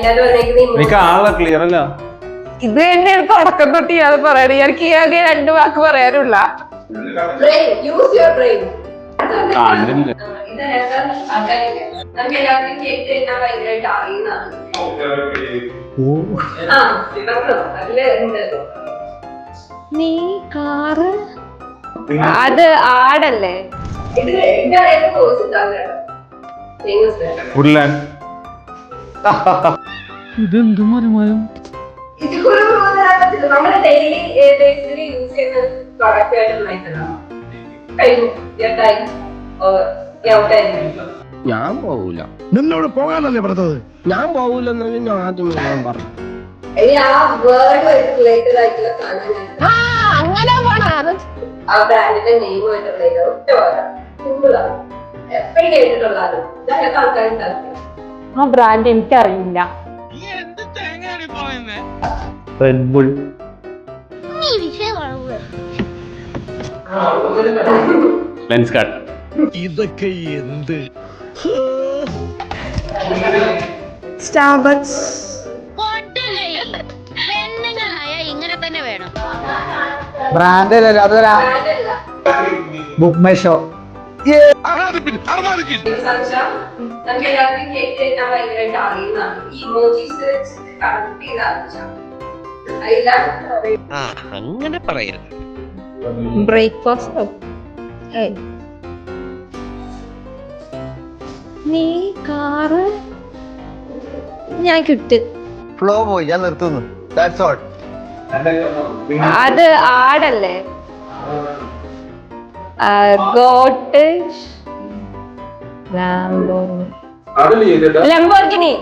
എനിക്ക് ആളെ ക്ലിയർ അല്ല. ഇത് തന്നെ തുടക്കം തൊട്ട് ഇയാൾ പറയണ. എനിക്ക് ആകെ 2 വാക്ക് പറയാനുള്ള. നീ കാറ് അത് ആടല്ലേ? ഇതെന്ത് മരമായും ഞാൻ പോവൂല. നിന്നോട് പോകാനല്ലേ പറഞ്ഞത്? ഞാൻ പോവൂലെന്ന് ഞാൻ ആദ്യം പറഞ്ഞു. അങ്ങനെ പോണ ആ ബ്രാൻഡിന്റെ നെയിമായിട്ടുള്ള ഒറ്റ സിമ്പിളാണ്. എപ്പോഴും കേട്ടിട്ടുള്ളതാണ്. ഇതൊക്കെ ആൾക്കാരുണ്ടാക്കി. ആ ബ്രാൻഡ് എനിക്കറിയില്ല. Lens card. ഇതൊക്കെ എന്ത്? സ്റ്റാർബക്സ്. ഇങ്ങനെ തന്നെ വേണം. ബ്രാൻഡ് അതൊരാ ബുക്ക് മൈ ഷോ. അങ്ങനെ പറയരുത്. ബ്രേക്ക്ഫാസ്റ്റ്. നീ കാറ് ഞാൻ കിട്ടും. ഫ്ലോ പോയി, ഞാൻ നിർത്തുന്നു. That's all. അത് ആടല്ലേ? ലംബോർഗിനി.